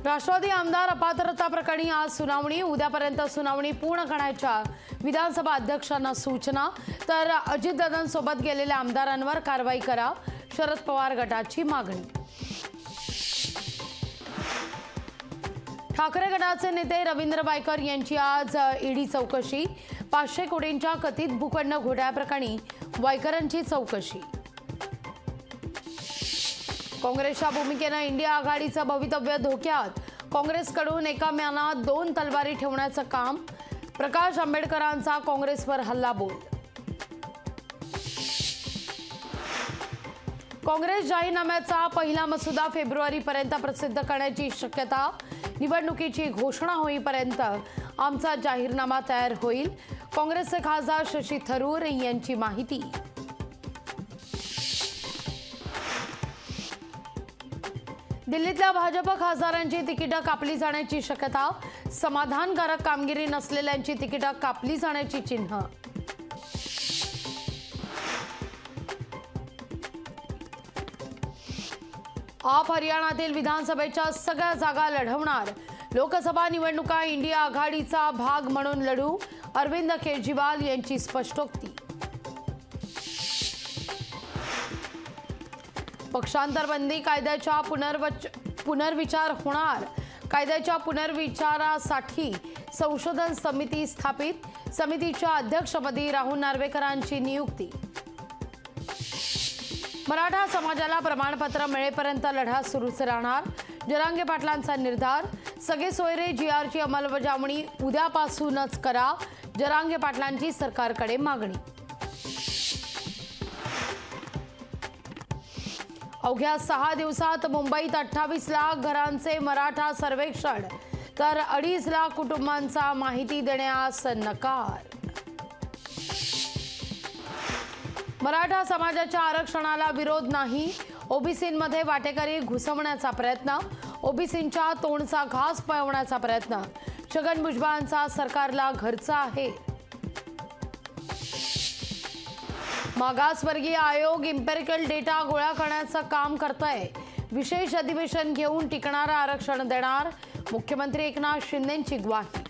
राष्ट्रवादी आमदार अपात्रता प्रकरणी आज सुनावणी, उद्यापर्यंत सुनावणी पूर्ण करण्याच्या विधानसभा अध्यक्षांना सूचना। तर अजितदादांसोबत गेलेल्या आमदारांवर कारवाई करा, शरद पवार गटाची मागणी। ठाकरे गटाचे नेते रवींद्र वायकर यांची आज ईडी चौकशी। 500 कोटींच्या कथित भूखंड घोटाळ्याप्रकरणी वायकरांची चौकशी। काँग्रेसच्या भूमिकेने इंडिया आघाडीचं भवितव्य धोक्यात, काँग्रेसकडून एका म्यानात 2 तलवारी ठेवण्याचं काम। प्रकाश आंबेडकरांचा काँग्रेसवर हल्लाबोल। काँग्रेस जाहीरनाम्याचा पहिला मसुदा फेब्रुवारीपर्यंत प्रसिद्ध करण्याची शक्यता। निवडणुकीची घोषणा होईपर्यंत आमचा जाहीरनामा तयार होईल, काँग्रेसचे खासदार शशी थरूर यांची माहिती। दिल्लीतल्या भाजप खासदारांची तिकीटं कापली जाण्याची शक्यता। समाधानकारक कामगिरी नसलेल्यांची तिकीटं कापली जाण्याची चिन्ह। आप हरियाणातील विधानसभेच्या सगळ्या जागा लढवणार, लोकसभा निवडणुका इंडिया आघाडीचा भाग म्हणून लढू, अरविंद केजरीवाल यांची स्पष्टोक्ती। पक्षांतरबंदी कायद्याच्या पुनर्विचार होणार, कायद्याच्या पुनर्विचारासाठी संशोधन समिती स्थापित, समितीच्या अध्यक्षपदी राहुल नार्वेकरांची नियुक्ती। मराठा समाजाला प्रमाणपत्र मिळेपर्यंत लढा सुरूच राहणार, जरांगे पाटलांचा निर्धार। सगळे सोयरे जीआरची अंमलबजावणी उद्यापासूनच करा, जरांगे पाटलांची सरकारकडे मागणी। अवघ्या 6 दिवसात मुंबईत 28 लाख घरांचे मराठा सर्वेक्षण, तर 2.5 लाख कुटुंबांचा माहिती देण्यास नकार। मराठा समाजाच्या आरक्षणाला विरोध नाही, ओबीसींमध्ये वाटेकरी घुसवण्याचा प्रयत्न, ओबीसींच्या तोंडचा घास पळवण्याचा प्रयत्न, छगन भुजबळांचा सरकारला घरचा आहे। मागासवर्गीय आयोग इम्पेरिकल डेटा गोळा करण्याचं काम करतंय, विशेष अधिवेशन घेऊन टिकणारं आरक्षण देणार, मुख्यमंत्री एकनाथ शिंदेंची ग्वाही।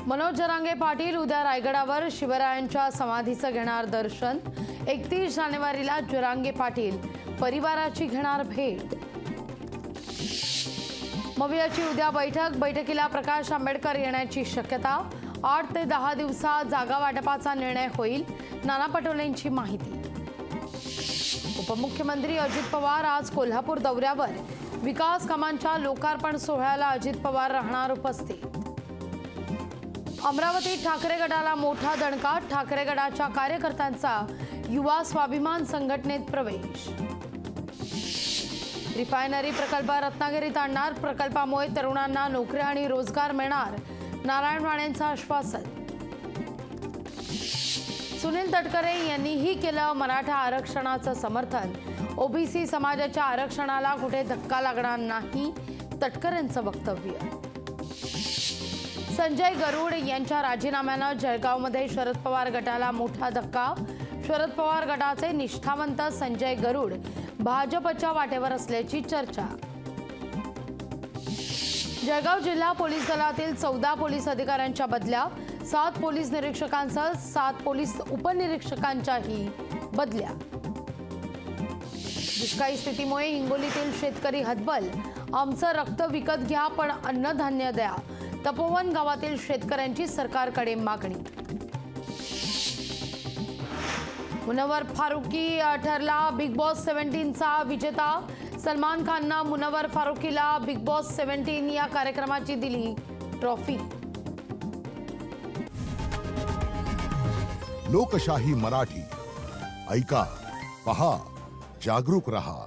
मनोज जरांगे पाटील उद्या रायगडावर शिवरायांच्या समाधीचं घेणार दर्शन। 31 जानेवारीला जरांगे पाटील परिवाराची घेणार भेट। मवियाची उद्या बैठकीला प्रकाश आंबेडकर येण्याची शक्यता। 8 ते 10 दिवसात जागा वाटपाचा निर्णय होईल, नाना पटोलेंची माहिती। उपमुख्यमंत्री अजित पवार आज कोल्हापूर दौऱ्यावर, विकास कामांच्या लोकार्पण सोहळ्याला अजित पवार राहणार उपस्थित। अमरावतीत ठाकरे गटाला मोठा दणका, ठाकरे गटाच्या कार्यकर्त्यांचा युवा स्वाभिमान संघटनेत प्रवेश। रिफायनरी प्रकल्प रत्नागिरीत आणणार, प्रकल्पामुळे तरुणांना नोकऱ्या आणि रोजगार मिळणार, नारायण राणेंचं आश्वासन। सुनील तटकरे यांनीही केलं मराठा आरक्षणाचं समर्थन, ओबीसी समाजाच्या आरक्षणाला कुठे धक्का लागणार नाही, तटकरेंचं वक्तव्य। संजय गरुड यांच्या राजीनाम्यानं जळगावमध्ये शरद पवार गटाला मोठा धक्का, शरद पवार गटाचे निष्ठावंत संजय गरुड भाजपच्या वाटेवर असल्याची चर्चा। जळगाव जिल्हा पोलीस दलातील 14 पोलीस अधिकाऱ्यांच्या बदल्या, 7 पोलीस निरीक्षकांसह 7 पोलीस उपनिरीक्षकांच्याही बदल्या। दुष्काळी स्थितीमुळे हिंगोलीतील शेतकरी हतबल, आमचं रक्त विकत घ्या पण अन्नधान्य द्या, तपोवन गावातील शेतकऱ्यांची सरकारकडे मागणी। मुनव्वर फारुकी ठरला बिग बॉस 17चा विजेता, सलमान खाननं मुनव्वर फारुकीला बिग बॉस 17 या कार्यक्रमाची दिली ट्रॉफी। लोकशाही मराठी, ऐका, पहा, जागरूक रहा।